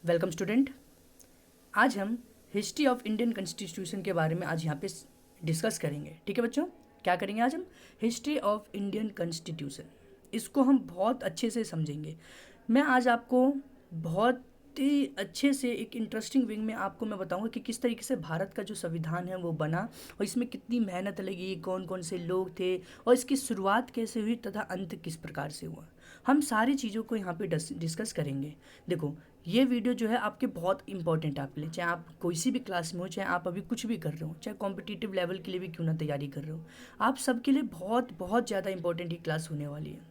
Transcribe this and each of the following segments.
Welcome student. आज हम history of Indian constitution के बारे में आज यहाँ पे डिस्कस करेंगे। ठीक है बच्चों, क्या करेंगे आज हम? हिस्ट्री ऑफ इंडियन कॉन्स्टिट्यूशन, इसको हम बहुत अच्छे से समझेंगे। मैं आज आपको बहुत ही अच्छे से एक इंटरेस्टिंग विंग में आपको मैं बताऊंगा कि किस तरीके से भारत का जो संविधान है वो बना और इसमें कितनी मेहनत लगी, कौन कौन से लोग थे और इसकी शुरुआत कैसे हुई तथा अंत किस प्रकार से हुआ। हम सारी चीज़ों को यहाँ पे डिस्कस करेंगे। देखो, ये वीडियो जो है आपके बहुत इंपॉर्टेंट है आपके लिए, चाहे आप कोई सी भी क्लास में हो, चाहे आप अभी कुछ भी कर रहे हो, चाहे कॉम्पिटिटिव लेवल के लिए भी क्यों ना तैयारी कर रहे हो, आप सबके लिए बहुत बहुत ज़्यादा इंपॉर्टेंट ये क्लास होने वाली है।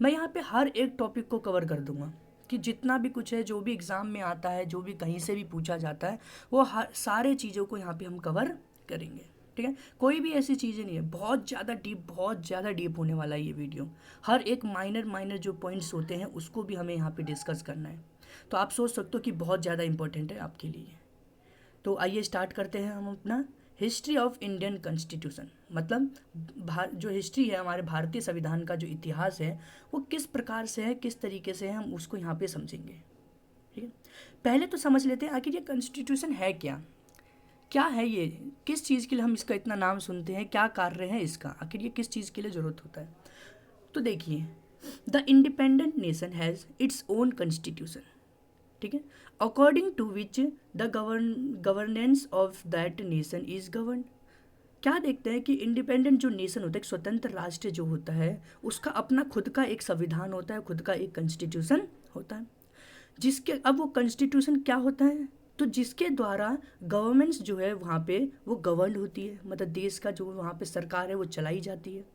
मैं यहाँ पे हर एक टॉपिक को कवर कर दूंगा कि जितना भी कुछ है, जो भी एग्ज़ाम में आता है, जो भी कहीं से भी पूछा जाता है, वो हर सारे चीज़ों को यहाँ पे हम कवर करेंगे। ठीक है, कोई भी ऐसी चीज़ें नहीं है, बहुत ज़्यादा डीप होने वाला है ये वीडियो। हर एक माइनर माइनर जो पॉइंट्स होते हैं उसको भी हमें यहाँ पे डिस्कस करना है। तो आप सोच सकते हो कि बहुत ज़्यादा इंपॉर्टेंट है आपके लिए। तो आइए स्टार्ट करते हैं हम अपना हिस्ट्री ऑफ इंडियन कॉन्स्टिट्यूशन। मतलब जो हिस्ट्री है, हमारे भारतीय संविधान का जो इतिहास है वो किस प्रकार से है, किस तरीके से है, हम उसको यहाँ पे समझेंगे। ठीक है, पहले तो समझ लेते हैं आखिर ये कॉन्स्टिट्यूशन है क्या। क्या है ये, किस चीज़ के लिए हम इसका इतना नाम सुनते हैं, क्या कार्य है इसका, आखिर ये किस चीज़ के लिए ज़रूरत होता है। तो देखिए, the independent nation has its own constitution. ठीक है, according to which the governance of that nation is govern. क्या देखते हैं कि इंडिपेंडेंट जो नेशन होता है, एक स्वतंत्र राष्ट्र जो होता है, उसका अपना खुद का एक संविधान होता है, खुद का एक कॉन्स्टिट्यूशन होता है। जिसके अब वो कॉन्स्टिट्यूशन क्या होता है, तो जिसके द्वारा गवर्नमेंट्स जो है वहाँ पे वो गवर्न होती है, मतलब देश का जो वहाँ पे सरकार है वो चलाई जाती है।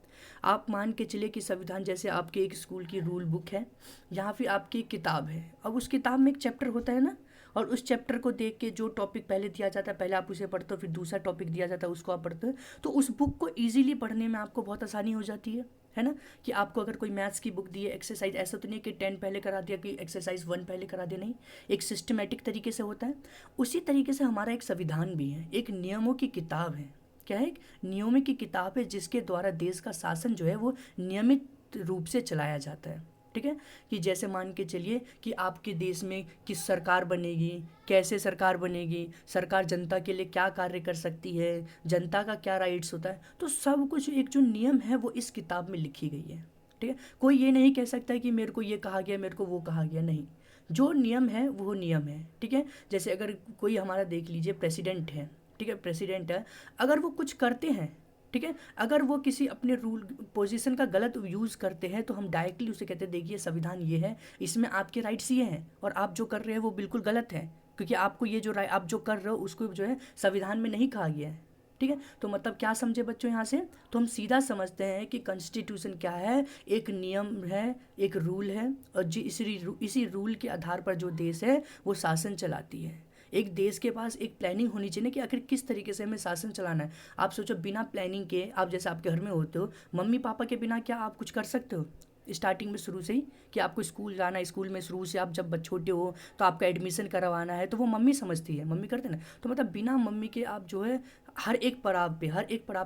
आप मान के चलिए कि संविधान जैसे आपके एक स्कूल की रूल बुक है, यहाँ फिर आपकी एक किताब है। अब उस किताब में एक चैप्टर होता है ना, और उस चैप्टर को देख के जो टॉपिक पहले दिया जाता है पहले आप उसे पढ़ते हो, फिर दूसरा टॉपिक दिया जाता है उसको आप पढ़ते हो, तो उस बुक को ईजिली पढ़ने में आपको बहुत आसानी हो जाती है ना। कि आपको अगर कोई मैथ्स की बुक दी है, एक्सरसाइज, ऐसा तो नहीं कि 10 पहले करा दिया कि एक्सरसाइज 1 पहले करा दिया, नहीं, एक सिस्टमेटिक तरीके से होता है। उसी तरीके से हमारा एक संविधान भी है, एक नियमों की किताब है। क्या है? एक नियमों की किताब है जिसके द्वारा देश का शासन जो है वो नियमित रूप से चलाया जाता है। ठीक है, कि जैसे मान के चलिए कि आपके देश में किस सरकार बनेगी, कैसे सरकार बनेगी, सरकार जनता के लिए क्या कार्य कर सकती है, जनता का क्या राइट्स होता है, तो सब कुछ एक जो नियम है वो इस किताब में लिखी गई है। ठीक है, कोई ये नहीं कह सकता है कि मेरे को ये कहा गया, मेरे को वो कहा गया, नहीं, जो नियम है वो नियम है। ठीक है, जैसे अगर कोई हमारा देख लीजिए प्रेसिडेंट है, ठीक है, प्रेसिडेंट है, अगर वो कुछ करते हैं, ठीक है, अगर वो किसी अपने रूल पोजीशन का गलत यूज़ करते हैं तो हम डायरेक्टली उसे कहते हैं देखिए संविधान ये है, इसमें आपके राइट्स ये हैं और आप जो कर रहे हैं वो बिल्कुल गलत है, क्योंकि आपको ये जो आप जो कर रहे हो उसको जो है संविधान में नहीं कहा गया है। ठीक है, तो मतलब क्या समझे बच्चों यहाँ से, तो हम सीधा समझते हैं कि कॉन्स्टिट्यूशन क्या है, एक नियम है, एक रूल है, और जी इसी रूल के आधार पर जो देश है वो शासन चलाती है। एक देश के पास एक प्लानिंग होनी चाहिए कि आखिर किस तरीके से हमें शासन चलाना है। आप सोचो बिना प्लानिंग के, आप जैसे आपके घर में होते हो, मम्मी पापा के बिना क्या आप कुछ कर सकते हो स्टार्टिंग में, शुरू से ही, कि आपको स्कूल जाना है, स्कूल में शुरू से आप जब छोटे हो तो आपका एडमिशन करवाना है, तो वो मम्मी समझती है, मम्मी करते ना, तो मतलब बिना मम्मी के आप जो है हर एक पड़ाव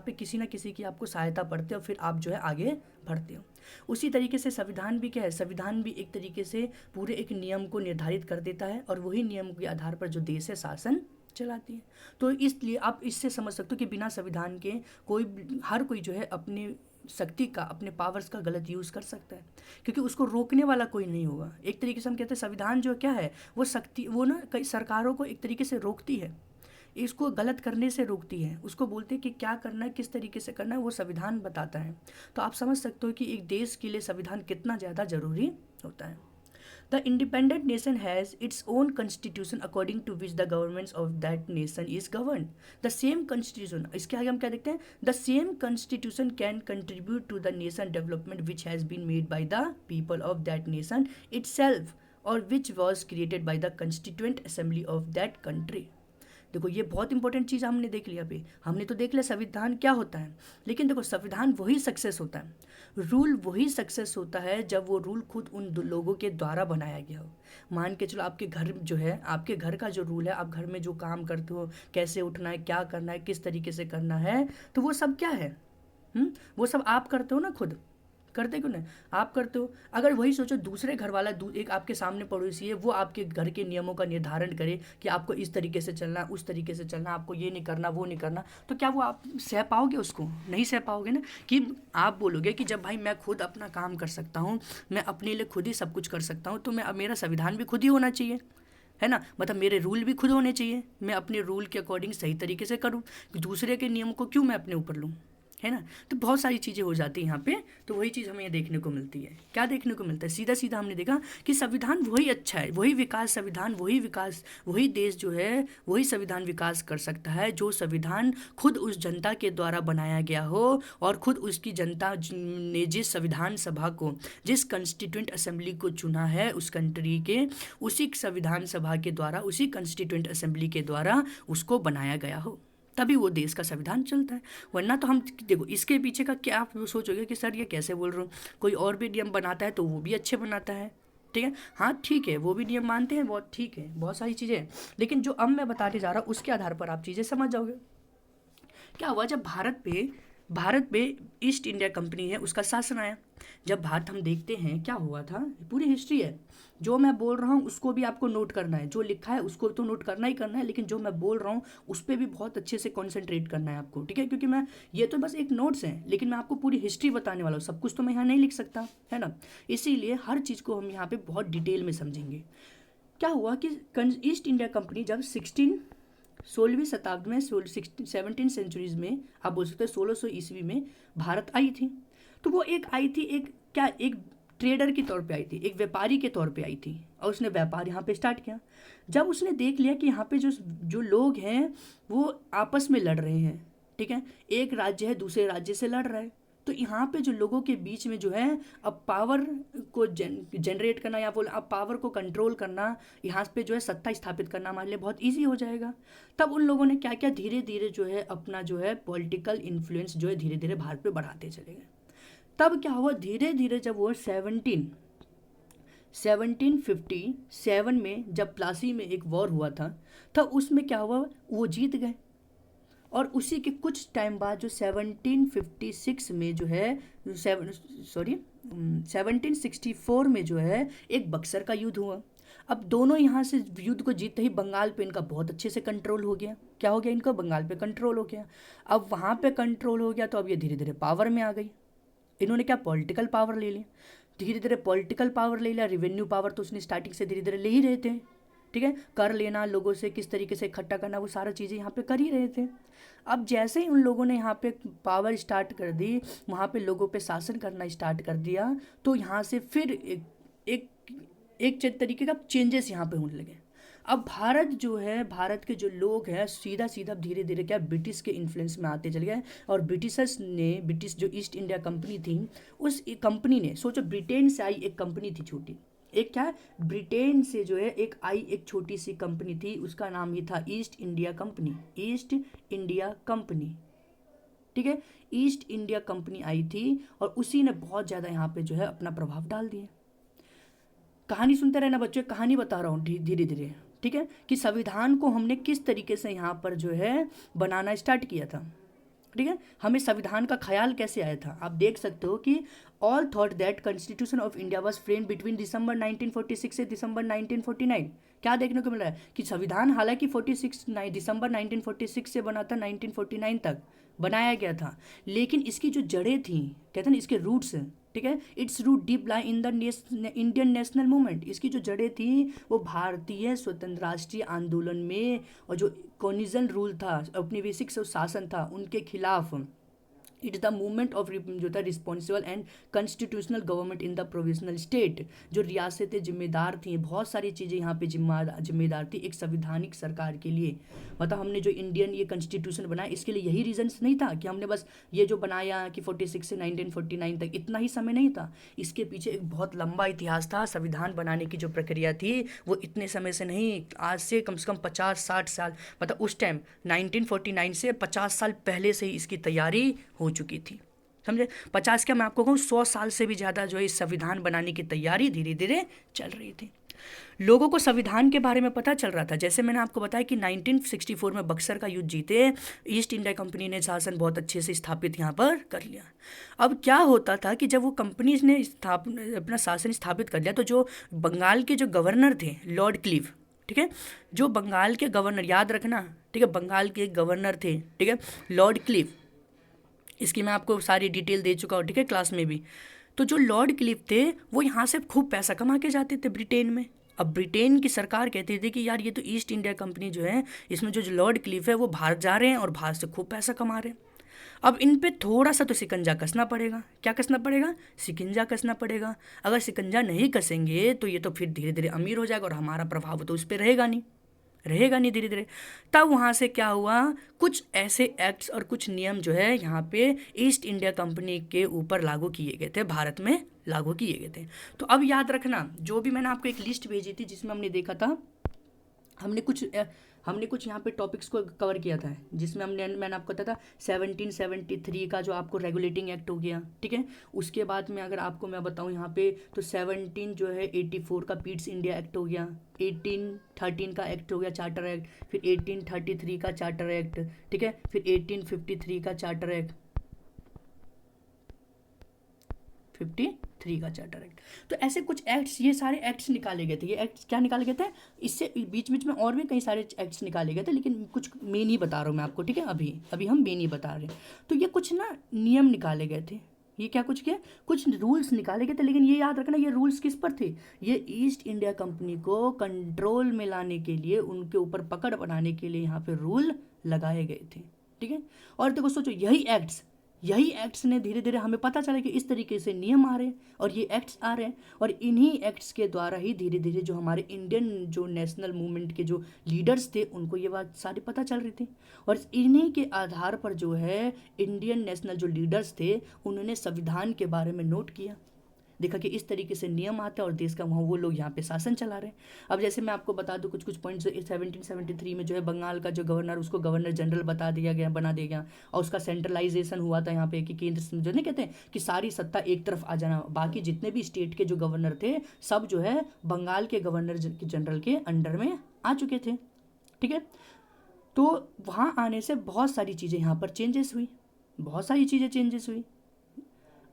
पे किसी ना किसी की आपको सहायता पड़ती है और फिर आप जो है आगे बढ़ते हो। उसी तरीके से संविधान भी क्या है, संविधान भी एक तरीके से पूरे एक नियम को निर्धारित कर देता है और वही नियम के आधार पर जो देश है शासन चलाती है। तो इसलिए आप इससे समझ सकते हो कि बिना संविधान के हर कोई जो है अपनी शक्ति का, अपने पावर्स का गलत यूज़ कर सकता है, क्योंकि उसको रोकने वाला कोई नहीं होगा। एक तरीके से हम कहते हैं संविधान जो क्या है वो शक्ति, वो ना कई सरकारों को एक तरीके से रोकती है, इसको गलत करने से रोकती है, उसको बोलते हैं कि क्या करना है, किस तरीके से करना है, वो संविधान बताता है। तो आप समझ सकते हो कि एक देश के लिए संविधान कितना ज़्यादा ज़रूरी होता है। The independent nation has its own constitution according to which the governments of that nation is governed. The same constitution, इसके आगे हम क्या देखते हैं, the same constitution can contribute to the nation development which has been made by the people of that nation itself or which was created by the constituent assembly of that country. देखो ये बहुत important चीज़ हमने देख लिया। अभी हमने तो देख लिया संविधान क्या होता है, लेकिन देखो संविधान वही सक्सेस होता है, रूल वही सक्सेस होता है जब वो रूल खुद उन लोगों के द्वारा बनाया गया हो। मान के चलो आपके घर जो है, आपके घर का जो रूल है, आप घर में जो काम करते हो, कैसे उठना है, क्या करना है, किस तरीके से करना है, तो वो सब क्या है, वो सब आप करते हो ना खुद, करते क्यों नहीं? आप करते हो। अगर वही सोचो दूसरे घर वाला एक आपके सामने पड़ोसी है, वो आपके घर के नियमों का निर्धारण करे कि आपको इस तरीके से चलना, उस तरीके से चलना, आपको ये नहीं करना, वो नहीं करना, तो क्या वो आप सह पाओगे उसको? नहीं सह पाओगे ना। कि आप बोलोगे कि जब भाई मैं खुद अपना काम कर सकता हूँ, मैं अपने लिए खुद ही सब कुछ कर सकता हूँ, तो मैं, अब मेरा संविधान भी खुद ही होना चाहिए, है ना। मतलब मेरे रूल भी खुद होने चाहिए, मैं अपने रूल के अकॉर्डिंग सही तरीके से करूँ, दूसरे के नियम को क्यों मैं अपने ऊपर लूँ, है ना। तो बहुत सारी चीज़ें हो जाती हैं यहाँ पे। तो वही चीज़ हमें ये देखने को मिलती है। क्या देखने को मिलता है? सीधा सीधा हमने देखा कि संविधान वही अच्छा है, वही विकास, संविधान वही विकास, वही देश जो है वही संविधान विकास कर सकता है जो संविधान खुद उस जनता के द्वारा बनाया गया हो, और खुद उसकी जनता ने जिस संविधान सभा को, जिस कॉन्स्टिट्यूंट असेंबली को चुना है उस कंट्री के, उसी संविधान सभा के द्वारा, उसी कॉन्स्टिट्यूंट असेंबली के द्वारा उसको बनाया गया हो, तभी वो देश का संविधान चलता है। वरना तो हम देखो इसके पीछे का क्या आप सोचोगे कि सर ये कैसे बोल रहे हो, कोई और भी नियम बनाता है तो वो भी अच्छे बनाता है, ठीक है, हाँ ठीक है, वो भी नियम मानते हैं, बहुत ठीक है, बहुत सारी चीज़ें हैं। लेकिन जो अब मैं बताने जा रहा हूँ उसके आधार पर आप चीज़ें समझ जाओगे। क्या हुआ जब भारत पे ईस्ट इंडिया कंपनी है उसका शासन आया। जब भारत हम देखते हैं क्या हुआ था, पूरी हिस्ट्री है, जो मैं बोल रहा हूँ उसको भी आपको नोट करना है, जो लिखा है उसको तो नोट करना ही करना है, लेकिन जो मैं बोल रहा हूँ उस पर भी बहुत अच्छे से कॉन्सेंट्रेट करना है आपको, ठीक है। क्योंकि मैं, ये तो बस एक नोट्स हैं, लेकिन मैं आपको पूरी हिस्ट्री बताने वाला हूँ, सब कुछ तो मैं यहाँ नहीं लिख सकता, है ना। इसीलिए हर चीज़ को हम यहाँ पे बहुत डिटेल में समझेंगे। क्या हुआ कि ईस्ट इंडिया कंपनी जब 16वीं शताब्दी में, 17 सेंचुरीज में, आप बोल सकते हैं 1600 ईस्वी में भारत आई थी। तो वो एक आई थी, एक क्या, एक ट्रेडर के तौर पे आई थी, एक व्यापारी के तौर पे आई थी, और उसने व्यापार यहाँ पे स्टार्ट किया। जब उसने देख लिया कि यहाँ पे जो जो लोग हैं वो आपस में लड़ रहे हैं, ठीक है, एक राज्य है दूसरे राज्य से लड़ रहा है, तो यहाँ पे जो लोगों के बीच में जो है, अब पावर को जनरेट करना, या बोल अब पावर को कंट्रोल करना, यहाँ पे जो है सत्ता स्थापित करना हमारे लिए बहुत इजी हो जाएगा। तब उन लोगों ने क्या किया, धीरे धीरे जो है अपना जो है पॉलिटिकल इन्फ्लुएंस जो है धीरे धीरे भारत पे बढ़ाते चले गए। तब क्या हुआ, धीरे धीरे जब वो 1757 में जब प्लासी में एक वॉर हुआ था, तब उसमें क्या हुआ, वो जीत गए। और उसी के कुछ टाइम बाद जो 1756 में जो है, 1764 में जो है एक बक्सर का युद्ध हुआ। अब दोनों यहाँ से युद्ध को जीतते ही बंगाल पे इनका बहुत अच्छे से कंट्रोल हो गया। क्या हो गया, इनका बंगाल पे कंट्रोल हो गया। अब वहाँ पे कंट्रोल हो गया तो अब ये धीरे धीरे पावर में आ गई। इन्होंने क्या, पॉलिटिकल पावर ले लिया, धीरे धीरे पॉलिटिकल पावर ले लिया। रिवेन्यू पावर तो उसने स्टार्टिंग से धीरे धीरे ले ही रहे थे, ठीक है, कर लेना, लोगों से किस तरीके से इकट्ठा करना, वो सारा चीज़ें यहाँ पे कर ही रहे थे। अब जैसे ही उन लोगों ने यहाँ पे पावर स्टार्ट कर दी, वहाँ पे लोगों पे शासन करना स्टार्ट कर दिया, तो यहाँ से फिर एक एक तरीके का चेंजेस यहाँ पे होने लगे। अब भारत जो है, भारत के जो लोग हैं सीधा सीधा धीरे धीरे क्या, ब्रिटिश के इन्फ्लुएंस में आते चले गए। और ब्रिटिशर्स ने, ब्रिटिश जो ईस्ट इंडिया कंपनी थी, उस कंपनी ने, सोचो ब्रिटेन से आई एक कंपनी थी छोटी, एक क्या, ब्रिटेन से जो है एक आई एक छोटी सी कंपनी थी, उसका नाम ही था east India company, east India company, ठीक है, ईस्ट इंडिया कंपनी आई थी, और उसी ने बहुत ज़्यादा यहाँ पे जो है अपना प्रभाव डाल दिया। कहानी सुनते रहना बच्चों, कहानी बता रहा हूँ धीरे धीरे, ठीक है, कि संविधान को हमने किस तरीके से यहाँ पर जो है बनाना स्टार्ट किया था, ठीक है, हमें संविधान का ख्याल कैसे आया था। आप देख सकते हो कि all thought that constitution of India was framed between December 1946 से दिसंबर 1949। क्या देखने को मिल रहा है कि संविधान हालांकि दिसंबर 1946 से बना था, 1949 तक बनाया गया था, लेकिन इसकी जो जड़ें थी, कहते हैं ना इसके रूट्स, ठीक है, its root deep lie in the Indian national movement, इसकी जो जड़ें थी वो भारतीय स्वतंत्र राष्ट्रीय आंदोलन में, और जो कॉनिजन रूल था, औपनिवेशिक शासन था, उनके खिलाफ। It is the movement of जो था responsible and constitutional government in the provisional state, जो रियासतें जिम्मेदार थी, बहुत सारी चीज़ें यहाँ पे जिम्मेदार थी एक संविधानिक सरकार के लिए। मतलब हमने जो इंडियन ये कॉन्स्टिट्यूशन बनाया, इसके लिए यही रीजन्स नहीं था कि हमने बस ये जो बनाया कि 46 से 1949 तक, इतना ही समय नहीं था, इसके पीछे एक बहुत लंबा इतिहास था। संविधान बनाने की जो प्रक्रिया थी वो इतने समय से नहीं, आज से कम 50-60 साल, मतलब उस टाइम 1949 से 50 साल पहले से ही इसकी तैयारी हो चुकी थी, समझे। 50 क्या, मैं आपको कहूँ 100 साल से भी ज़्यादा जो है इस संविधान बनाने की तैयारी धीरे धीरे चल रही थी। लोगों को संविधान के बारे में पता चल रहा था। जैसे मैंने आपको बताया कि 1964 में बक्सर का युद्ध जीते, ईस्ट इंडिया कंपनी ने शासन बहुत अच्छे से स्थापित यहाँ पर कर लिया। अब क्या होता था कि जब वो कंपनीज ने अपना शासन स्थापित कर लिया, तो जो बंगाल के जो गवर्नर थे लॉर्ड क्लीव, ठीक है, जो बंगाल के गवर्नर, याद रखना, ठीक है, बंगाल के गवर्नर थे, ठीक है, लॉर्ड क्लीव। इसकी मैं आपको सारी डिटेल दे चुका हूँ, ठीक है, क्लास में भी। तो जो लॉर्ड क्लिफ थे वो यहाँ से खूब पैसा कमा के जाते थे ब्रिटेन में। अब ब्रिटेन की सरकार कहती थी कि यार ये तो ईस्ट इंडिया कंपनी जो है, इसमें जो लॉर्ड क्लिफ है वो भारत जा रहे हैं और भारत से खूब पैसा कमा रहे हैं। अब इन पे थोड़ा सा तो शिकंजा कसना पड़ेगा। क्या कसना पड़ेगा? शिकंजा कसना पड़ेगा। अगर शिकंजा नहीं कसेंगे तो ये तो फिर धीरे धीरे अमीर हो जाएगा और हमारा प्रभाव तो उस पर रहेगा नहीं धीरे धीरे। तब वहाँ से क्या हुआ, कुछ ऐसे एक्ट्स और कुछ नियम जो है यहाँ पे ईस्ट इंडिया कंपनी के ऊपर लागू किए गए थे, भारत में लागू किए गए थे। तो अब याद रखना, जो भी मैंने आपको एक लिस्ट भेजी थी जिसमें हमने देखा था, हमने कुछ यहाँ पे टॉपिक्स को कवर किया था, जिसमें मैंने आपको बताया था 1773 का जो आपको रेगुलेटिंग एक्ट हो गया, ठीक है। उसके बाद में अगर आपको मैं बताऊँ यहाँ पे तो 17 जो है 84 का पीट्स इंडिया एक्ट हो गया, 1813 का एक्ट हो गया चार्टर एक्ट, फिर 1833 का चार्टर एक्ट, ठीक है, फिर 1853 का चार्टर एक्ट, 53 का चार्टर एक्ट। तो ऐसे कुछ एक्ट्स, ये सारे एक्ट्स निकाले गए थे। ये एक्ट्स क्या निकाले गए थे, इससे बीच बीच में और भी कई सारे एक्ट्स निकाले गए थे, लेकिन कुछ मेन ही बता रहा हूँ मैं आपको, ठीक है। अभी हम मेन ही बता रहे हैं। तो ये कुछ ना नियम निकाले गए थे, ये क्या कुछ किया, कुछ रूल्स निकाले गए थे। लेकिन ये याद रखना, ये रूल्स किस पर थे, ये ईस्ट इंडिया कंपनी को कंट्रोल में लाने के लिए, उनके ऊपर पकड़ बनाने के लिए यहाँ पे रूल लगाए गए थे, ठीक है। और देखो सोचो, यही एक्ट्स ने धीरे धीरे हमें पता चला कि इस तरीके से नियम आ रहे हैं और ये एक्ट्स आ रहे हैं, और इन्हीं एक्ट्स के द्वारा ही धीरे धीरे जो हमारे इंडियन जो नेशनल मूवमेंट के जो लीडर्स थे उनको ये बात सारी पता चल रही थी। और इन्हीं के आधार पर जो है इंडियन नेशनल जो लीडर्स थे उन्होंने संविधान के बारे में नोट किया, देखा कि इस तरीके से नियम आता है और देश का वहाँ वो लोग यहाँ पे शासन चला रहे हैं। अब जैसे मैं आपको बता दूँ कुछ पॉइंट्स, 1773 में जो है बंगाल का जो गवर्नर, उसको गवर्नर जनरल बना दिया गया, और उसका सेंट्रलाइजेशन हुआ था यहाँ पे कि केंद्र जो नहीं कहते हैं कि सारी सत्ता एक तरफ आ जाना, बाकी जितने भी स्टेट के जो गवर्नर थे सब जो है बंगाल के गवर्नर जनरल के अंडर में आ चुके थे, ठीक है। तो वहाँ आने से बहुत सारी चीज़ें यहाँ पर चेंजेस हुई।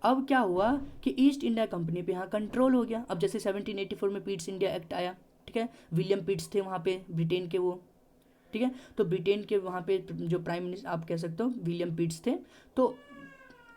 अब क्या हुआ कि ईस्ट इंडिया कंपनी पे यहाँ कंट्रोल हो गया। अब जैसे 1784 में पीट्स इंडिया एक्ट आया, ठीक है, विलियम पीट्स थे वहाँ पे ब्रिटेन के वो, ठीक है। तो ब्रिटेन के वहाँ पे जो प्राइम मिनिस्टर आप कह सकते हो विलियम पीट्स थे। तो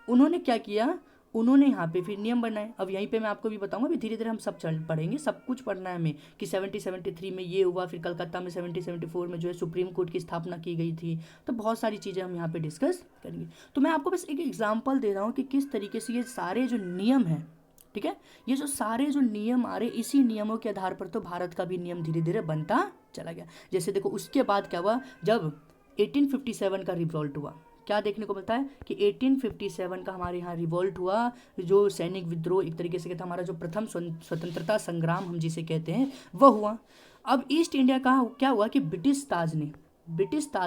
उन्होंने क्या किया, उन्होंने यहाँ पे फिर नियम बनाए। अब यहीं पे मैं आपको भी बताऊंगा, अभी धीरे धीरे हम सब पढ़ेंगे, सब कुछ पढ़ना है हमें कि 1773 में ये हुआ, फिर कलकत्ता में 1774 में जो है सुप्रीम कोर्ट की स्थापना की गई थी। तो बहुत सारी चीज़ें हम यहाँ पे डिस्कस करेंगे। तो मैं आपको बस एक एग्जाम्पल दे रहा हूँ कि किस तरीके से ये सारे जो नियम हैं, ठीक है, ये जो सारे जो नियम आ रहे, इसी नियमों के आधार पर तो भारत का भी नियम धीरे धीरे बनता चला गया। जैसे देखो उसके बाद क्या हुआ, जब 1857 का रिवॉल्ट हुआ, क्या देखने को मिलता है कि 1857 का हमारे यहाँ रिवॉल्ट हुआ, जो सैनिक विद्रोह एक तरीके से कहता हमारा जो प्रथम स्वतंत्रता संग्राम हम जिसे कहते हैं वह हुआ। अब ईस्ट इंडिया का क्या हुआ कि ब्रिटिश ताज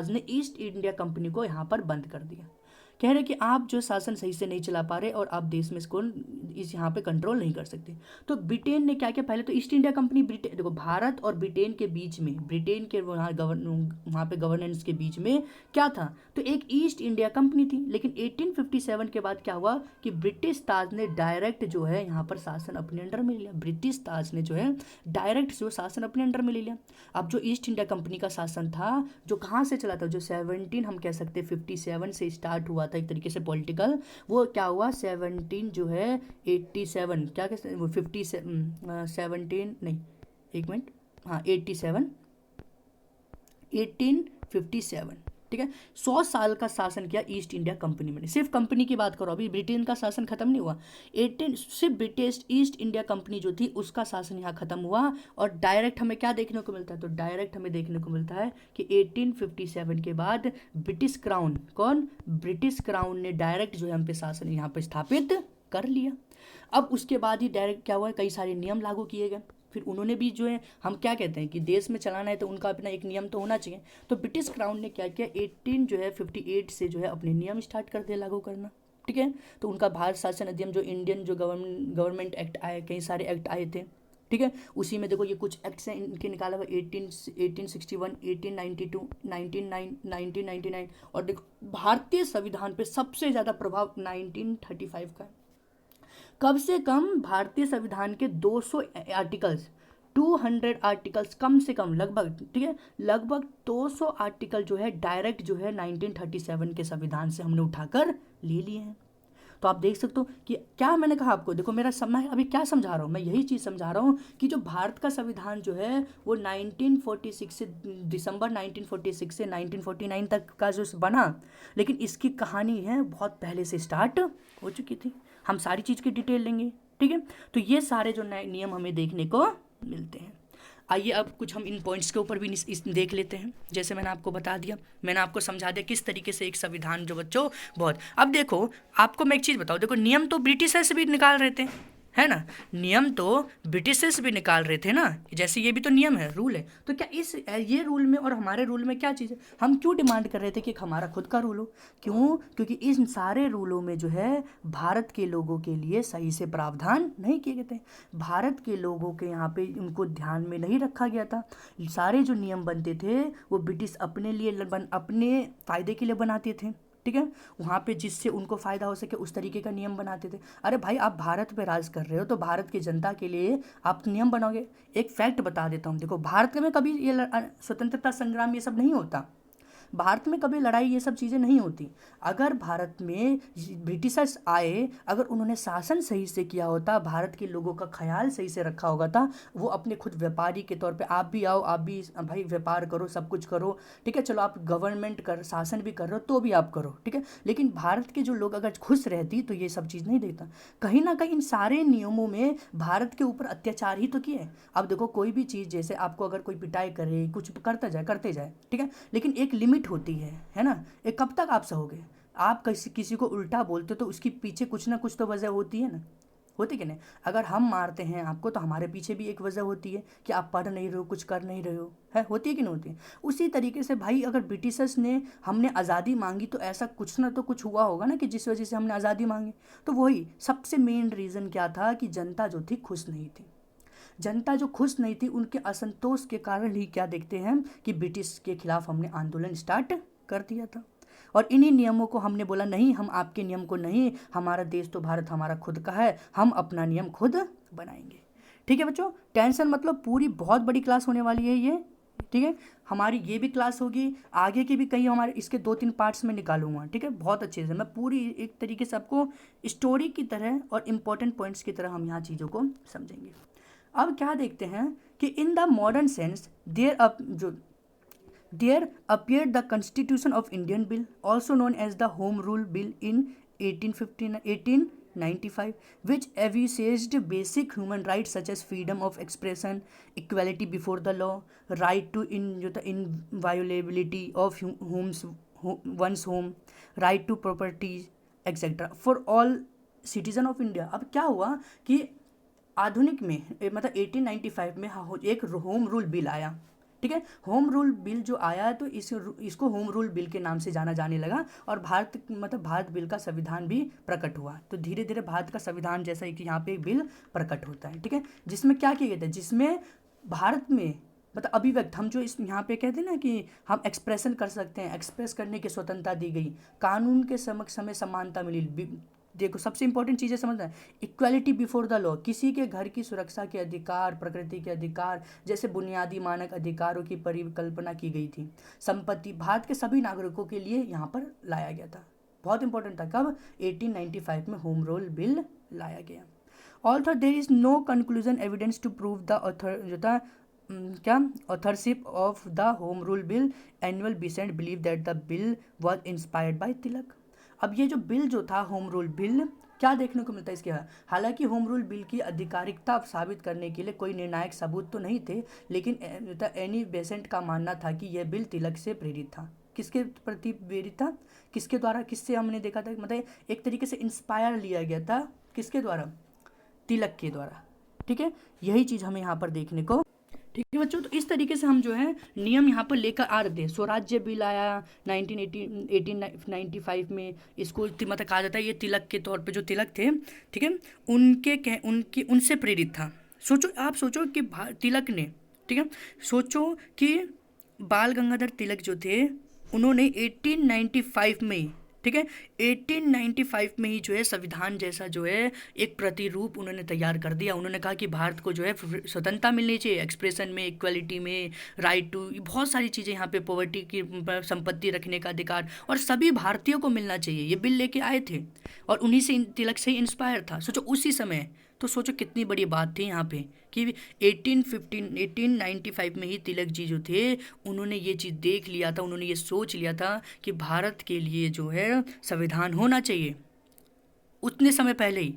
ने ईस्ट इंडिया कंपनी को यहाँ पर बंद कर दिया। कह रहे कि आप जो शासन सही से नहीं चला पा रहे और आप देश में इसको इस यहाँ पे कंट्रोल नहीं कर सकते। तो ब्रिटेन ने क्या किया, पहले तो ईस्ट इंडिया कंपनी देखो भारत और ब्रिटेन के बीच में, ब्रिटेन के वहाँ पे गवर्नेंस के बीच में क्या था, तो एक ईस्ट इंडिया कंपनी थी। लेकिन 1857 के बाद क्या हुआ कि ब्रिटिश ताज ने डायरेक्ट जो है यहाँ पर शासन अपने अंडर में ले लिया। ब्रिटिश ताज ने जो है डायरेक्ट जो शासन अपने अंडर में ले लिया। अब जो ईस्ट इंडिया कंपनी का शासन था, जो कहाँ से चला था, जो 17 हम कह सकते 57 से स्टार्ट हुआ था एक तरीके से पॉलिटिकल, वो क्या हुआ 17 जो है 87, क्या कहते हैं वो 17 नहीं, एक मिनट, हाँ 1857, ठीक है। 100 साल का शासन किया ईस्ट इंडिया कंपनी में। सिर्फ कंपनी की बात करो, अभी ब्रिटेन का शासन खत्म नहीं हुआ, सिर्फ ब्रिटिश ईस्ट इंडिया कंपनी जो थी उसका शासन यहाँ खत्म हुआ। और डायरेक्ट हमें क्या देखने को मिलता है, तो डायरेक्ट हमें देखने को मिलता है कि 1857 के बाद ब्रिटिश क्राउन ने डायरेक्ट जो है हम पे शासन यहाँ पे स्थापित कर लिया। अब उसके बाद ही डायरेक्ट क्या हुआ, कई सारे नियम लागू किए गए। फिर उन्होंने भी जो है, हम क्या कहते हैं कि देश में चलाना है तो उनका अपना एक नियम तो होना चाहिए। तो ब्रिटिश क्राउन ने क्या किया, 1858 से जो है अपने नियम स्टार्ट कर दिया लागू करना, ठीक है। तो उनका भारत शासन अधिनियम, जो इंडियन जो गवर्नमेंट एक्ट आए, कई सारे एक्ट आए थे, ठीक है। उसी में देखो ये कुछ एक्ट्स हैं इनके निकाला हुआ 1861, 1892, 1999 और देखो भारतीय संविधान पे सबसे ज़्यादा प्रभाव 1935 का है। कम से कम भारतीय संविधान के 200 आर्टिकल्स, 200 आर्टिकल्स कम से कम लगभग, ठीक है, लगभग 200 आर्टिकल जो है डायरेक्ट जो है 1937 के संविधान से हमने उठाकर ले लिए हैं। तो आप देख सकते हो कि क्या मैंने कहा आपको, देखो मेरा समय अभी क्या समझा रहा हूँ, मैं यही चीज़ समझा रहा हूँ कि जो भारत का संविधान जो है वो 1946 से दिसंबर 1946 से 1949 तक का जो बना, लेकिन इसकी कहानी है बहुत पहले से स्टार्ट हो चुकी थी। हम सारी चीज़ की डिटेल लेंगे, ठीक है। तो ये सारे जो नए नियम हमें देखने को मिलते हैं। आइए अब कुछ हम इन पॉइंट्स के ऊपर भी देख लेते हैं। जैसे मैंने आपको बता दिया, मैंने आपको समझा दिया किस तरीके से एक संविधान जो बच्चों बहुत। अब देखो आपको मैं एक चीज़ बताऊँ, देखो नियम तो ब्रिटिशर्स से भी निकाल रहे थे, है ना, नियम तो ब्रिटिशर्स भी निकाल रहे थे ना, जैसे ये भी तो नियम है, रूल है। तो क्या इस ये रूल में और हमारे रूल में क्या चीज़ है, हम क्यों डिमांड कर रहे थे कि हमारा खुद का रूल हो? क्यों? क्योंकि इन सारे रूलों में जो है भारत के लोगों के लिए सही से प्रावधान नहीं किए गए थे। भारत के लोगों के यहाँ पे उनको ध्यान में नहीं रखा गया था। सारे जो नियम बनते थे वो ब्रिटिश अपने लिए अपने फ़ायदे के लिए बनाते थे, ठीक है, वहाँ पे जिससे उनको फ़ायदा हो सके उस तरीके का नियम बनाते थे। अरे भाई आप भारत पे राज कर रहे हो तो भारत की जनता के लिए आप नियम बनाओगे। एक फैक्ट बता देता हूँ, देखो भारत में कभी ये स्वतंत्रता संग्राम ये सब नहीं होता, भारत में कभी लड़ाई ये सब चीज़ें नहीं होती। अगर भारत में ब्रिटिशर्स आए, अगर उन्होंने शासन सही से किया होता, भारत के लोगों का ख्याल सही से रखा होगा था, वो अपने खुद व्यापारी के तौर पे आप भी आओ, आप भी भाई व्यापार करो, सब कुछ करो, ठीक है, चलो आप गवर्नमेंट कर शासन भी कर रहे हो तो भी आप करो, ठीक है। लेकिन भारत के जो लोग अगर खुश रहती तो ये सब चीज़ नहीं देता। कहीं ना कहीं इन सारे नियमों में भारत के ऊपर अत्याचार ही तो किए। अब देखो कोई भी चीज़, जैसे आपको अगर कोई पिटाई करे, कुछ करते जाए, ठीक है, लेकिन एक लिमिट होती है ना। एक कब तक आप सहोगे? आप किसी को उल्टा बोलते तो उसके पीछे कुछ ना कुछ तो वजह होती है ना, होती कि नहीं? अगर हम मारते हैं आपको तो हमारे पीछे भी एक वजह होती है कि आप पढ़ नहीं रहे हो, कुछ कर नहीं रहे हो, है, होती है कि नहीं होती है? उसी तरीके से भाई अगर ब्रिटिशर्स ने हमने आज़ादी मांगी तो ऐसा कुछ ना तो कुछ हुआ होगा ना कि जिस वजह से हमने आज़ादी मांगी। तो वही सबसे मेन रीज़न क्या था कि जनता जो थी खुश नहीं थी। जनता जो खुश नहीं थी उनके असंतोष के कारण ही क्या देखते हैं कि ब्रिटिश के खिलाफ हमने आंदोलन स्टार्ट कर दिया था। और इन्हीं नियमों को हमने बोला नहीं, हम आपके नियम को नहीं, हमारा देश तो भारत हमारा खुद का है, हम अपना नियम खुद बनाएंगे। ठीक है बच्चों, टेंशन मतलब पूरी बहुत बड़ी क्लास होने वाली है ये, ठीक है। हमारी ये भी क्लास होगी, आगे की भी कई हमारे इसके 2-3 पार्ट्स में निकालूंगा, ठीक है, बहुत अच्छे से मैं पूरी एक तरीके से आपको स्टोरी की तरह और इम्पोर्टेंट पॉइंट्स की तरह हम यहाँ चीज़ों को समझेंगे। अब क्या देखते हैं कि in the modern sense there appeared the Constitution of Indian Bill, also known as the Home Rule Bill in 1895, which envisaged basic human rights such as freedom of expression, equality before the law, right to inviolability of one's home, right to property, etc. for all citizen of India। अब क्या हुआ कि आधुनिक में मतलब 1895 में एक home rule bill आया, ठीक है। होम रूल बिल जो आया तो इसको होम रूल बिल के नाम से जाना जाने लगा और भारत बिल का संविधान भी प्रकट हुआ। तो धीरे धीरे भारत का संविधान जैसा कि यहाँ पे बिल प्रकट होता है, ठीक है, जिसमें क्या किया गया था, जिसमें भारत में मतलब अभिव्यक्त, हम जो इस यहाँ पे कहते हैं ना कि हम एक्सप्रेशन कर सकते हैं, एक्सप्रेस करने की स्वतंत्रता दी गई, कानून के समक्ष हमें समानता मिली। देखो सबसे इंपॉर्टेंट चीज़ें समझना है, इक्वालिटी बिफोर द लॉ, किसी के घर की सुरक्षा के अधिकार, प्रकृति के अधिकार जैसे बुनियादी मानक अधिकारों की परिकल्पना की गई थी। संपत्ति भारत के सभी नागरिकों के लिए यहाँ पर लाया गया था, बहुत इंपॉर्टेंट था। कब? 1895 में होम रूल बिल लाया गया। Also there is no conclusion evidence to prove the authorship of the home rule bill. Annie Besant believe that the bill was inspired by Tilak. अब ये जो बिल जो था होम रूल बिल, क्या देखने को मिलता है इसके? हालांकि होम रूल बिल की आधिकारिकता साबित करने के लिए कोई निर्णायक सबूत तो नहीं थे, लेकिन एनी बेसेंट का मानना था कि यह बिल तिलक से प्रेरित था। किसके प्रति प्रेरित था? किसके द्वारा? किससे हमने देखा था, मतलब एक तरीके से इंस्पायर लिया गया था, किसके द्वारा? तिलक के द्वारा, ठीक है। यही चीज़ हमें यहाँ पर देखने को, ठीक है बच्चों। तो इस तरीके से हम जो है नियम यहाँ पर लेकर आ रहे थे। स्वराज्य बिल आया 1895 में, इसको मतलब कहा जाता है ये तिलक के तौर पे जो तिलक थे, ठीक है, उनसे प्रेरित था, सोचो, आप सोचो कि तिलक ने, ठीक है, सोचो कि बाल गंगाधर तिलक जो थे उन्होंने 1895 में ही, ठीक है, 1895 में ही जो है संविधान जैसा जो है एक प्रतिरूप उन्होंने तैयार कर दिया। उन्होंने कहा कि भारत को जो है स्वतंत्रता मिलनी चाहिए, एक्सप्रेशन में, इक्वलिटी में, राइट टू, बहुत सारी चीज़ें यहाँ पे, पॉवर्टी की संपत्ति रखने का अधिकार, और सभी भारतीयों को मिलना चाहिए। ये बिल लेके आए थे और उन्हीं से तिलक से ही इंस्पायर था। सोचो उसी समय, तो सोचो कितनी बड़ी बात थी यहाँ पे कि 1895 में ही तिलक जी जो थे उन्होंने ये चीज़ देख लिया था, उन्होंने ये सोच लिया था कि भारत के लिए जो है संविधान होना चाहिए, उतने समय पहले ही।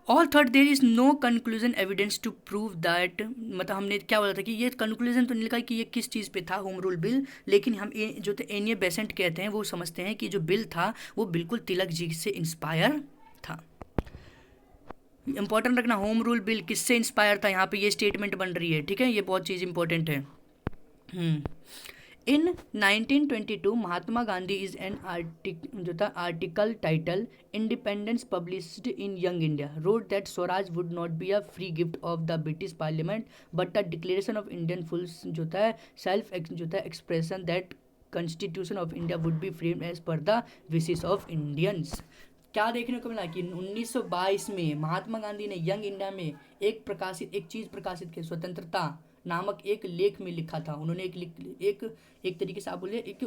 All third there is no conclusion evidence to prove that, मतलब हमने क्या बोला था कि ये कंक्लूजन तो नहीं लिखा कि ये किस चीज़ पे था होम रूल बिल, लेकिन हम जो एनिए बेसेंट कहते हैं वो समझते हैं कि जो बिल था वो बिल्कुल तिलक जी से इंस्पायर था। इंपॉर्टेंट रखना, होम रूल बिल किससे इंस्पायर था, यहाँ पे ये स्टेटमेंट बन रही है, ठीक है, ये बहुत चीज़ इंपॉर्टेंट है। In 1922 Mahatma Gandhi is an जो था article title independence published in Young India wrote that swaraj would not be a free gift of the British parliament but a declaration of Indian full जो था सेल्फ जो था expression that constitution of India would be framed as per the wishes of Indians. क्या देखने को मिला कि 1922 में महात्मा गांधी ने यंग इंडिया में एक चीज़ प्रकाशित की, स्वतंत्रता नामक एक लेख में लिखा था। उन्होंने एक तरीके से आप बोलिए एक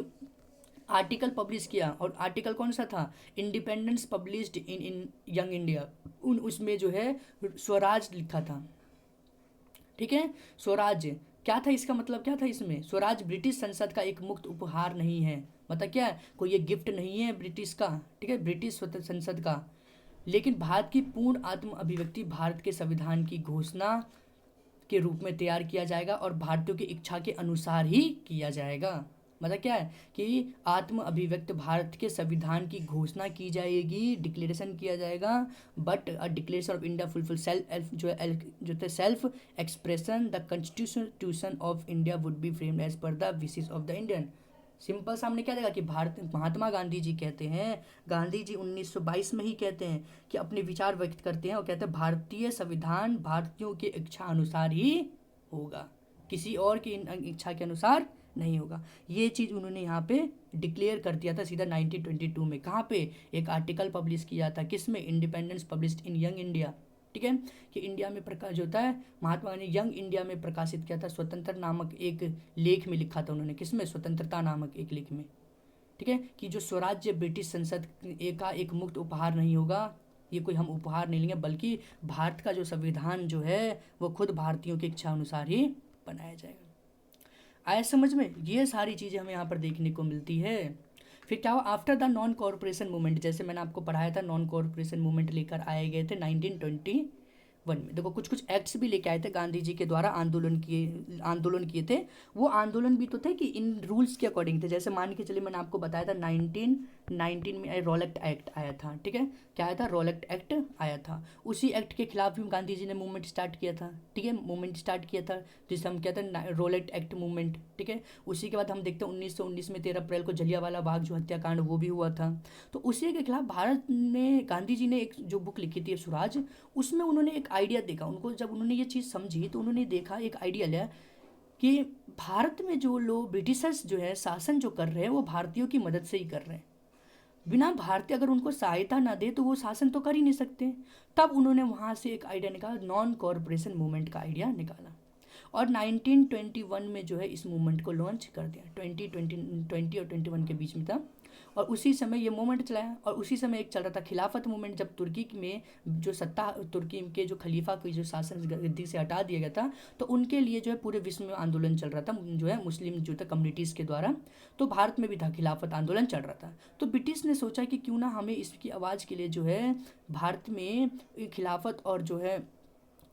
आर्टिकल पब्लिश किया, और आर्टिकल कौन सा था, independence published in Young India. उसमें जो है स्वराज लिखा था, ठीक है, स्वराज क्या था, इसका मतलब क्या था, इसमें स्वराज ब्रिटिश संसद का एक मुक्त उपहार नहीं है, मतलब क्या है, कोई ये गिफ्ट नहीं है ब्रिटिश का, ठीक है, ब्रिटिश संसद का, लेकिन भारत की पूर्ण आत्म अभिव्यक्ति भारत के संविधान की घोषणा के रूप में तैयार किया जाएगा और भारतीयों की इच्छा के अनुसार ही किया जाएगा। मतलब क्या है कि आत्म अभिव्यक्त भारत के संविधान की घोषणा की जाएगी, डिक्लेरेशन किया जाएगा, but a declaration of India fulfil self जो है self expression the constitution of India would be framed as per the wishes of the Indian. Simple सामने क्या देगा कि भारत, महात्मा गांधी जी कहते हैं, गांधी जी 1922 में ही कहते हैं कि अपने विचार व्यक्त करते हैं और कहते हैं भारतीय संविधान भारतीयों की इच्छा अनुसार ही होगा, किसी और की इच्छा के अनुसार नहीं होगा। ये चीज़ उन्होंने यहाँ पे डिक्लेयर कर दिया था सीधा 1922 में। कहाँ पे, एक आर्टिकल पब्लिश किया था, किस में, independence published in Young India, ठीक है, कि इंडिया में प्रकाश होता है, महात्मा गांधी यंग इंडिया में प्रकाशित किया था, स्वतंत्र नामक एक लेख में लिखा था उन्होंने, किसमें, स्वतंत्रता नामक एक लेख में, ठीक है, कि जो स्वराज्य ब्रिटिश संसद का एक मुक्त उपहार नहीं होगा, ये कोई हम उपहार नहीं लेंगे, बल्कि भारत का जो संविधान जो है वो खुद भारतीयों की इच्छा अनुसार ही बनाया जाएगा। आया समझ में, ये सारी चीज़ें हमें यहाँ पर देखने को मिलती है। फिर क्या हुआ, after the non corporation movement, जैसे मैंने आपको पढ़ाया था, नॉन कॉरपोरेशन मूवमेंट लेकर आए गए थे 1921 में। देखो कुछ कुछ एक्ट्स भी लेके आए थे गांधी जी के द्वारा, आंदोलन किए थे। वो आंदोलन भी तो थे कि इन रूल्स के अकॉर्डिंग थे। जैसे मान के चलिए मैंने आपको बताया था 1919 में रोलेक्ट एक्ट आया था, ठीक है, क्या आया था, रोलेक्ट एक्ट आया था। उसी एक्ट के खिलाफ भी गांधी जी ने मूवमेंट स्टार्ट किया था, ठीक है, मूवमेंट स्टार्ट किया था जिसे हम कहते हैं रोलेक्ट एक्ट मूवमेंट, ठीक है। उसी के बाद हम देखते हैं 1919 में 13 अप्रैल को जलियांवाला बाग जो हत्याकांड वो भी हुआ था। तो उसी के खिलाफ भारत में गांधी जी ने एक जो बुक लिखी थी स्वराज, उसमें उन्होंने एक आइडिया देखा। उनको जब उन्होंने ये चीज़ समझी तो उन्होंने देखा, एक आइडिया लिया कि भारत में जो लोग ब्रिटिशर्स जो है शासन जो कर रहे हैं वो भारतीयों की मदद से ही कर रहे हैं, बिना भारतीय अगर उनको सहायता ना दे तो वो शासन तो कर ही नहीं सकते। तब उन्होंने वहाँ से एक आइडिया निकाला, नॉन कॉरपोरेशन मूवमेंट का आइडिया निकाला, और 1921 में जो है इस मूवमेंट को लॉन्च कर दिया। 20 और 21 के बीच में था, और उसी समय ये मूवमेंट चलाया। और उसी समय एक चल रहा था खिलाफत मूवमेंट, जब तुर्की में जो सत्ता, तुर्की के जो खलीफा की जो शासन गद्दी से हटा दिया गया था, तो उनके लिए जो है पूरे विश्व में आंदोलन चल रहा था, जो है मुस्लिम जो था कम्युनिटीज़ के द्वारा। तो भारत में भी था, खिलाफत आंदोलन चल रहा था। तो ब्रिटिश ने सोचा कि क्यों ना हमें इसकी आवाज़ के लिए जो है भारत में खिलाफत और जो है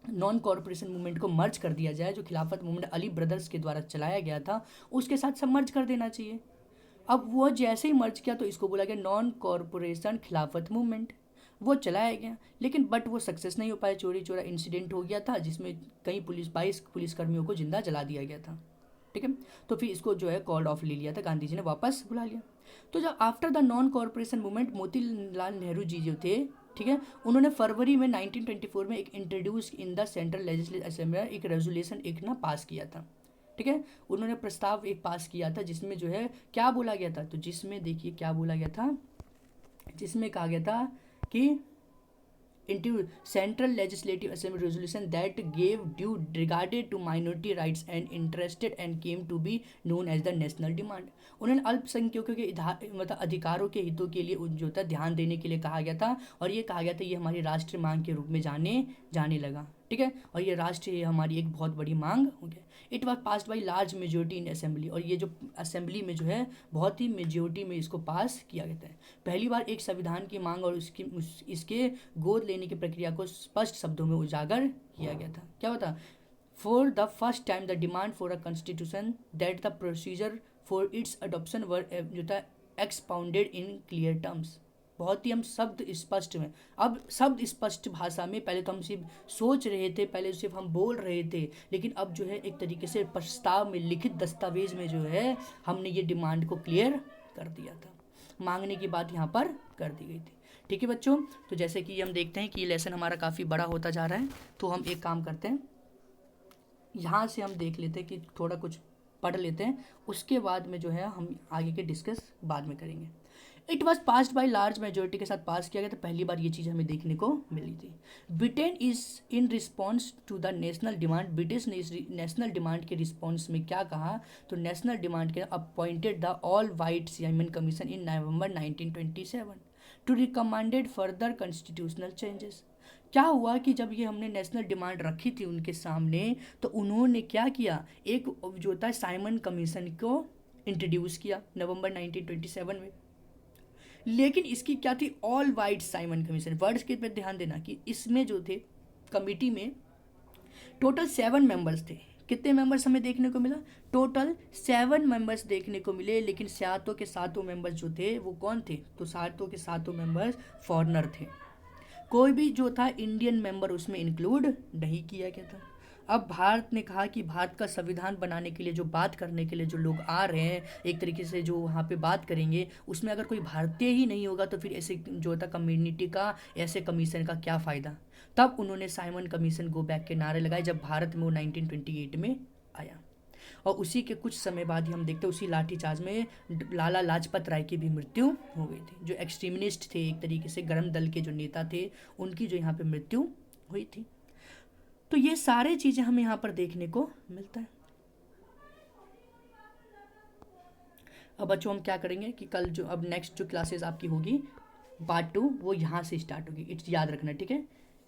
नॉन कॉरपोरेशन मूवमेंट को मर्ज कर दिया जाए। जो खिलाफत मूवमेंट अली ब्रदर्स के द्वारा चलाया गया था उसके साथ सब मर्ज कर देना चाहिए। अब वो जैसे ही मर्ज किया तो इसको बोला गया नॉन कॉरपोरेशन खिलाफत मूवमेंट। वो चलाया गया, लेकिन बट वो सक्सेस नहीं हो पाया, चोरी चोरा इंसिडेंट हो गया था जिसमें कई 22 पुलिसकर्मियों को जिंदा जला दिया गया था, ठीक है। तो फिर इसको जो है कॉल्ड ऑफ ले लिया था, गांधी जी ने वापस बुला लिया। तो जब after the non corporation movement Motilal Nehru ji जो थे ठीक है। उन्होंने फरवरी में 1924 में एक introduce in the central legislative assembly एक रेजोल्यूशन एक ना पास किया था, ठीक है। उन्होंने प्रस्ताव एक पास किया था जिसमें जो है क्या बोला गया था, तो जिसमें देखिए क्या बोला गया था, जिसमें कहा गया था कि into Central Legislative Assembly resolution that gave due regarded to minority rights and interested and came to be known as the national demand। उन्होंने अल्पसंख्यकों के मतलब अधिकारों के हितों के लिए जो था ध्यान देने के लिए कहा गया था, और ये कहा गया था ये हमारी राष्ट्रीय मांग के रूप में जाने लगा, ठीक है। और ये राष्ट्रीय हमारी एक बहुत बड़ी मांग हो गया। It was passed by large majority in assembly, और ये जो असेंबली में जो है बहुत ही मेजोरिटी में इसको पास किया गया था। पहली बार एक संविधान की मांग और इसके गोद लेने की प्रक्रिया को स्पष्ट शब्दों में उजागर किया गया था। क्या होता, for the first time the demand for a constitution that the procedure for its adoption were जो था एक्सपाउंडेड इन क्लियर टर्म्स। बहुत ही हम शब्द स्पष्ट में, अब शब्द स्पष्ट भाषा में, पहले तो हम सिर्फ सोच रहे थे, पहले सिर्फ हम बोल रहे थे, लेकिन अब जो है एक तरीके से प्रस्ताव में, लिखित दस्तावेज में जो है हमने ये डिमांड को क्लियर कर दिया था, मांगने की बात यहाँ पर कर दी गई थी, ठीक है बच्चों। तो जैसे कि हम देखते हैं कि ये लेसन हमारा काफ़ी बड़ा होता जा रहा है, तो हम एक काम करते हैं, यहाँ से हम देख लेते हैं कि थोड़ा कुछ पढ़ लेते हैं, उसके बाद में जो है हम आगे के डिस्कस बाद में करेंगे। It was passed by large majority के साथ पास किया गया था, पहली बार ये चीज़ हमें देखने को मिली थी। Britain is in response to the national demand, British ने इस नेशनल डिमांड के रिस्पॉन्स में क्या कहा, तो नेशनल डिमांड के appointed the all white Simon commission in November 1927 to recommended further constitutional changes. क्या हुआ कि जब ये हमने नेशनल डिमांड रखी थी उनके सामने, तो उन्होंने क्या किया, एक जो था साइमन कमीशन को इंट्रोड्यूस किया नवंबर 1927 में। लेकिन इसकी क्या थी, all white Simon commission, words के पे ध्यान देना कि इसमें जो थे कमिटी में टोटल 7 मेंबर्स थे। कितने मेंबर्स हमें देखने को मिला, टोटल 7 मेंबर्स देखने को मिले, लेकिन सातों के सातों मेंबर्स जो थे वो कौन थे, तो सातों के सातों मेंबर्स फॉरेनर थे, कोई भी जो था इंडियन मेंबर उसमें इंक्लूड नहीं किया गया था। अब भारत ने कहा कि भारत का संविधान बनाने के लिए जो बात करने के लिए जो लोग आ रहे हैं, एक तरीके से जो वहाँ पे बात करेंगे, उसमें अगर कोई भारतीय ही नहीं होगा तो फिर ऐसे जो था कम्युनिटी का, ऐसे कमीशन का क्या फ़ायदा। तब उन्होंने साइमन कमीशन गो बैक के नारे लगाए जब भारत में वो 1928 में आया, और उसी के कुछ समय बाद ही हम देखते हैं उसी लाठीचार्ज में लाला लाजपत राय की भी मृत्यु हो गई थी, जो एक्सट्रीमिस्ट थे, एक तरीके से गरम दल के जो नेता थे, उनकी जो यहाँ पे मृत्यु हुई थी। तो ये सारे चीज़ें हमें यहाँ पर देखने को मिलता है। अब बच्चों हम क्या करेंगे कि कल जो अब नेक्स्ट जो क्लासेस आपकी होगी पार्ट 2, वो यहाँ से स्टार्ट होगी, इट्स याद रखना, ठीक है।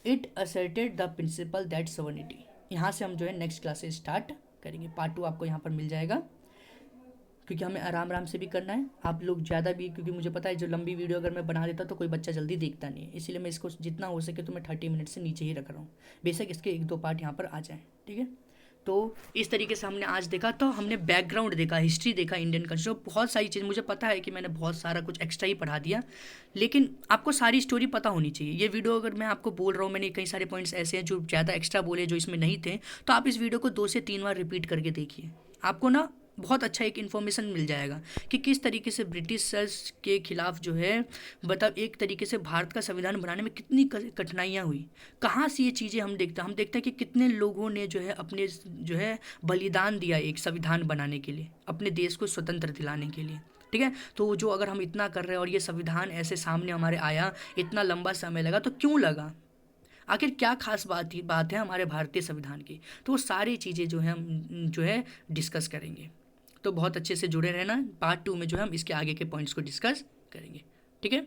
It asserted the principal that sovereignty, यहाँ से हम जो है नेक्स्ट क्लासेस स्टार्ट करेंगे। पार्ट 2 आपको यहाँ पर मिल जाएगा, क्योंकि हमें आराम आराम से भी करना है, आप लोग ज़्यादा भी, क्योंकि मुझे पता है जो लंबी वीडियो अगर मैं बना देता तो कोई बच्चा जल्दी देखता नहीं है, इसीलिए मैं इसको जितना हो सके तो मैं 30 मिनट से नीचे ही रख रहा हूँ, बेशक इसके 1-2 पार्ट यहाँ पर आ जाएँ, ठीक है। तो इस तरीके से हमने आज देखा, तो हमने बैकग्राउंड देखा, हिस्ट्री देखा इंडियन कॉन्स्टिट्यूशन, बहुत सारी चीज़, मुझे पता है कि मैंने बहुत सारा कुछ एक्स्ट्रा ही पढ़ा दिया, लेकिन आपको सारी स्टोरी पता होनी चाहिए। ये वीडियो अगर मैं आपको बोल रहा हूँ, मैंने कई सारे पॉइंट्स ऐसे हैं जो ज़्यादा एक्स्ट्रा बोले जो इसमें नहीं थे, तो आप इस वीडियो को 2 से 3 बार रिपीट करके देखिए, आपको ना बहुत अच्छा एक इन्फॉर्मेशन मिल जाएगा कि किस तरीके से ब्रिटिशर्स के खिलाफ जो है, मतलब एक तरीके से भारत का संविधान बनाने में कितनी कठिनाइयाँ हुई, कहाँ से ये चीज़ें हम देखते हैं कि कितने लोगों ने जो है अपने जो है बलिदान दिया एक संविधान बनाने के लिए, अपने देश को स्वतंत्र दिलाने के लिए, ठीक है। तो जो अगर हम इतना कर रहे हैं और ये संविधान ऐसे सामने हमारे आया, इतना लंबा समय लगा, तो क्यों लगा, आखिर क्या खास बात है हमारे भारतीय संविधान की, तो वो सारी चीज़ें जो है हम जो है डिस्कस करेंगे। तो बहुत अच्छे से जुड़े रहना, पार्ट 2 में जो है हम इसके आगे के पॉइंट्स को डिस्कस करेंगे, ठीक है।